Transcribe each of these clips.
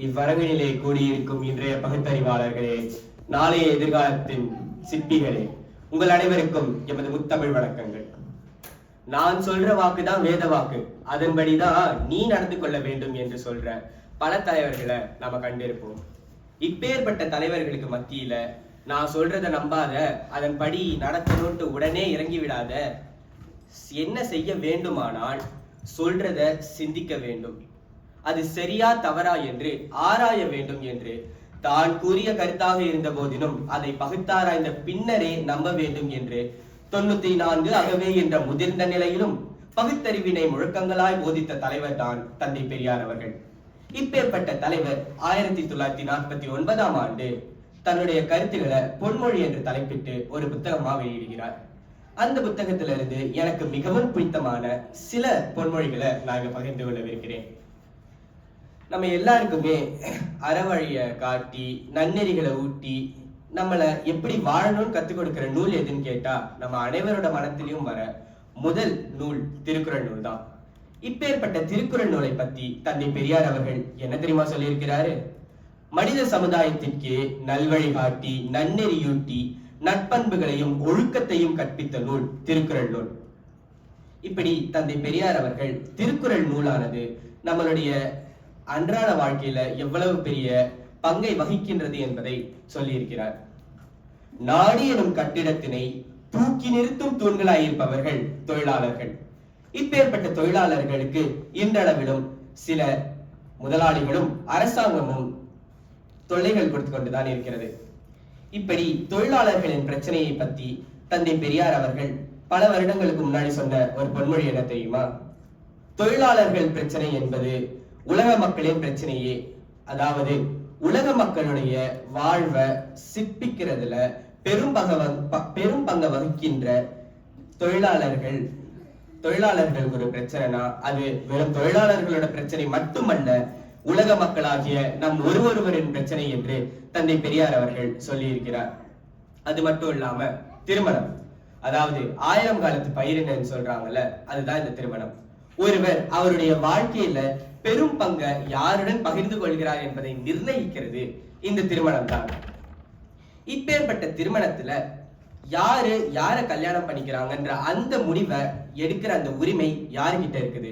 இவ்வரங்கினிலே கூடியிருக்கும் இன்றைய பகுத்தறிவாளர்களே, நாளைய எதிர்காலத்தின் சிற்பிகளே, உங்கள் அனைவருக்கும் எமது முத்தமிழ் வணக்கங்கள். நான் சொல்ற வாக்குதான் வேத வாக்கு, அதன்படிதான் நீ நடந்து கொள்ள வேண்டும் என்று சொல்ற பல தலைவர்களை நாம கண்டிருப்போம். இப்பேற்பட்ட தலைவர்களுக்கு மத்தியில நான் சொல்றத நம்பாத, அதன்படி நடக்கணும்ட்டு உடனே இறங்கி விடாத, என்ன செய்ய வேண்டுமானால் சொல்றத சிந்திக்க வேண்டும், அது சரியா தவறா என்று ஆராய வேண்டும் என்று தான் கூறிய கருத்தாக இருந்த போதிலும் அதை பகுத்தாராய்ந்த பின்னரே நம்ப வேண்டும் என்று 94 அகவே என்ற முதிர்ந்த நிலையிலும் பகுத்தறிவினை முழக்கங்களாய் போதித்த தலைவர் தான் தந்தை பெரியார் அவர்கள். இப்பேற்பட்ட தலைவர் 1949ஆம் ஆண்டு தன்னுடைய கருத்துக்களை பொன்மொழி என்று தலைப்பிட்டு ஒரு புத்தகமா வெளியிடுகிறார். அந்த புத்தகத்திலிருந்து எனக்கு மிகவும் பிடித்தமான சில பொன்மொழிகளை நான் பகிர்ந்து கொள்ளவிருக்கிறேன். நம்ம எல்லாருக்குமே அறவழிய காட்டி நன்னெறிகளை ஊட்டி நம்மளை எப்படி வாழணும்னு கத்துக் கொடுக்கிற நூல் எதுன்னு கேட்டா நம்ம அனைவரோட மனத்திலையும் வர முதல் நூல் திருக்குறள் நூல் தான். இப்பேற்பட்ட திருக்குறள் நூலை பத்தி தந்தை பெரியார் அவர்கள் என்ன தெரியுமா சொல்லியிருக்கிறாரு? மனித சமுதாயத்திற்கு நல்வழி காட்டி நன்னெறியூட்டி நட்பண்புகளையும் ஒழுக்கத்தையும் கற்பித்த நூல் திருக்குறள் நூல். இப்படி தந்தை பெரியார் அவர்கள் திருக்குறள் நூலானது நம்மளுடைய அன்றாட வாழ்க்கையில எவ்வளவு பெரிய பங்கை வகிக்கின்றது என்பதை சொல்லியிருக்கிறார். நாடு எனும் கட்டிடத்தினை தூக்கி நிறுத்தும் தூண்களாயிருப்பவர்கள் தொழிலாளர்கள். இப்பேற்பட்ட தொழிலாளர்களுக்கு இன்றளவிலும் சில முதலாளிகளும் அரசாங்கமும் தொல்லைகள் கொடுத்து கொண்டுதான் இருக்கிறது. இப்படி தொழிலாளர்களின் பிரச்சனையை பத்தி தந்தை பெரியார் அவர்கள் பல வருடங்களுக்கு முன்னாடி சொன்ன ஒரு பொன்மொழி என்ன தெரியுமா? தொழிலாளர்கள் பிரச்சனை என்பது உலக மக்களின் பிரச்சனையே, அதாவது உலக மக்களுடைய வாழ்வை சிற்பிக்கிறதுல பெரும் பங்கு வகிக்கின்ற தொழிலாளர்கள் ஒரு பிரச்சனைனா அது வெறும் தொழிலாளர்களோட பிரச்சனை மட்டுமல்ல, உலக மக்களாகிய நம் ஒருவரின் பிரச்சனை என்று தந்தை பெரியார் அவர்கள் சொல்லி இருக்கிறார். அது மட்டும் இல்லாம திருமணம், அதாவது 1000 காலத்து பயிரினு சொல்றாங்கல்ல, அதுதான் இந்த திருமணம். ஒருவர் அவருடைய வாழ்க்கையில பெரும் பங்கை யாருடன் பகிர்ந்து கொள்கிறார் என்பதை நிர்ணயிக்கிறது இந்த திருமணம் தான். இப்பேற்பட்ட திருமணத்துல யார கல்யாணம் பண்ணிக்கிறாங்கன்ற அந்த முடிவை எடுக்கிற அந்த உரிமை யாருகிட்ட இருக்குது?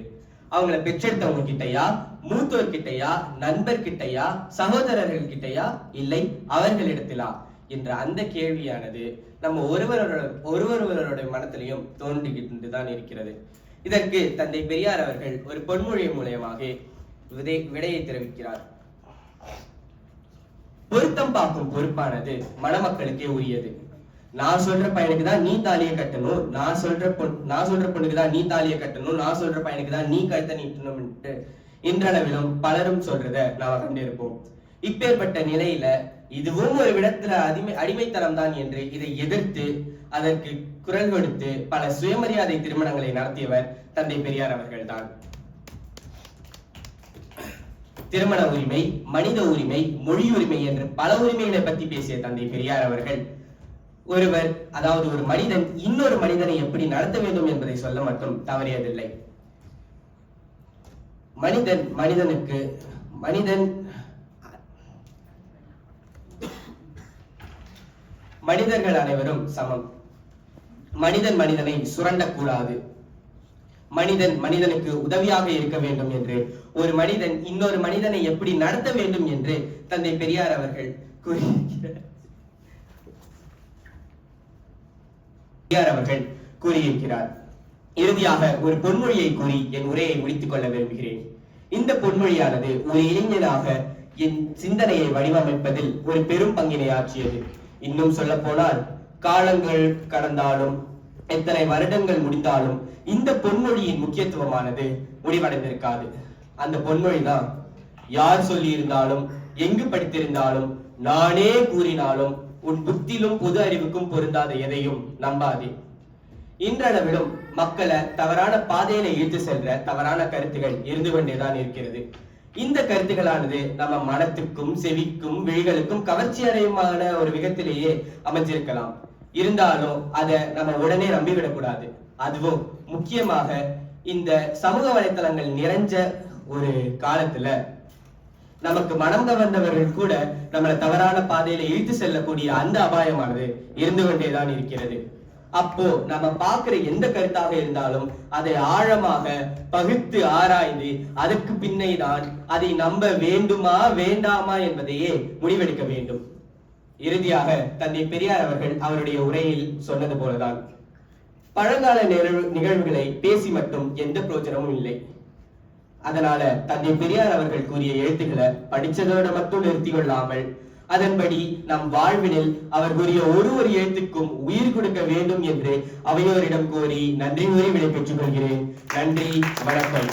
அவங்கள பெற்றெடுத்தவங்க கிட்டையா, மூத்தோர் கிட்டையா, நண்பர் கிட்டையா, சகோதரர்கள் கிட்டையா, இல்லை அவர்களிடத்திலா என்ற அந்த கேள்வியானது நம்ம ஒருவரோட மனத்திலையும் தோன்றிக்கிட்டு தான் இருக்கிறது. இதற்கு தந்தை பெரியார் அவர்கள் ஒரு பொன்மொழி மூலமாக விடையை தெரிவிக்கிறார். பொருத்தம் பார்க்கும் பொறுப்பானது மணமக்களுக்கே உரியது. நான் சொல்ற பையனுக்கு தான் நீ தாலியை கட்டணும், நான் சொல்ற பொண்ணுக்கு தான் நீ தாலியை கட்டணும், நான் சொல்ற பையனுக்கு தான் நீ கழுத்தை நீட்டணும் இன்றளவிலும் பலரும் சொல்றத நாம கண்டிருப்போம். இப்பேற்பட்ட நிலையில இதுவும் ஒரு விடத்துல அடிமைத்தனம் தான் என்று இதை எதிர்த்து அதற்கு குரல் கொடுத்து பல சுயமரியாதை திருமணங்களை நடத்தியவர் தந்தை பெரியார் அவர்கள் தான். திருமண உரிமை, மனித உரிமை, மொழி உரிமை என்று பல உரிமைகளை பற்றி பேசிய தந்தை பெரியார் அவர்கள் ஒரு மனிதன் இன்னொரு மனிதனை எப்படி நடத்த வேண்டும் என்பதை சொல்ல மட்டும் தவறியதில்லை. மனிதர்கள் அனைவரும் சமம். மனிதன் மனிதனை சுரண்டக்கூடாது, மனிதன் மனிதனுக்கு உதவியாக இருக்க வேண்டும் என்று, ஒரு மனிதன் இன்னொரு மனிதனை எப்படி நடத்த வேண்டும் என்று தந்தை பெரியார் அவர்கள் கூறியிருக்கிறார். இறுதியாக ஒரு பொன்மொழியை கூறி என் உரையை முடித்துக் கொள்ள விரும்புகிறேன். இந்த பொன்மொழியானது ஒரு இளைஞனாக என் சிந்தனையை வடிவமைப்பதில் ஒரு பெரும் பங்கினை ஆற்றியது. இன்னும் சொல்ல போனால் காலங்கள் கடந்தாலும் எத்தனை வருடங்கள் முடிந்தாலும் இந்த பொன்மொழியின் முக்கியத்துவமானது முடிவடைந்திருக்காது. அந்த பொன்மொழிதான், யார் சொல்லி இருந்தாலும் எங்கு படித்திருந்தாலும் நானே கூறினாலும் உன் புத்திலும் பொது அறிவுக்கும் பொருந்தாத எதையும் நம்பாதே. இன்றளவிலும் மக்களை தவறான பாதையில இழுத்து செல்ற தவறான கருத்துகள் இருந்து கொண்டேதான் இருக்கிறது. இந்த கருத்துக்களானது நம்ம மனத்துக்கும் செவிக்கும் விழிகளுக்கும் கவர்ச்சி அடையுமான ஒரு விதத்திலேயே அமைஞ்சிருக்கலாம். இருந்தாலும் அதை நம்ம உடனே நம்பிவிடக்கூடாது. அதுவும் முக்கியமாக இந்த சமூக வலைத்தளங்கள் நிறைஞ்ச ஒரு காலத்துல நமக்கு மனம் கவர்ந்தவர்கள் கூட நம்மளை தவறான பாதையில இழுத்து செல்லக்கூடிய அந்த அபாயமானது இருந்து கொண்டேதான் இருக்கிறது. அப்போ நம்ம பார்க்கிற எந்த கருத்தாக இருந்தாலும் அதை ஆழமாக பகுத்து ஆராய்ந்து அதற்கு பின்னே தான் அதை நம்ப வேண்டுமா வேண்டாமா என்பதையே முடிவெடுக்க வேண்டும். இறுதியாக தந்தை பெரியார் அவர்கள் அவருடைய உரையில் சொன்னது போலதான், பழங்கால நிகழ்வுகளை பேசி மட்டும் எந்த பிரயோஜனமும் இல்லை. அதனால தந்தை பெரியார் அவர்கள் கூறிய எழுத்துக்களை படிச்சதோட மட்டும் நிறுத்தி கொள்ளாமல் அதன்படி நம் வாழ்வினில் அவர் கூறிய ஒரு எழுத்துக்கும் உயிர் கொடுக்க வேண்டும் என்று அவையோரிடம் கோரி நன்றி கூறி விடை பெற்றுக் கொள்கிறேன். நன்றி, வணக்கம்.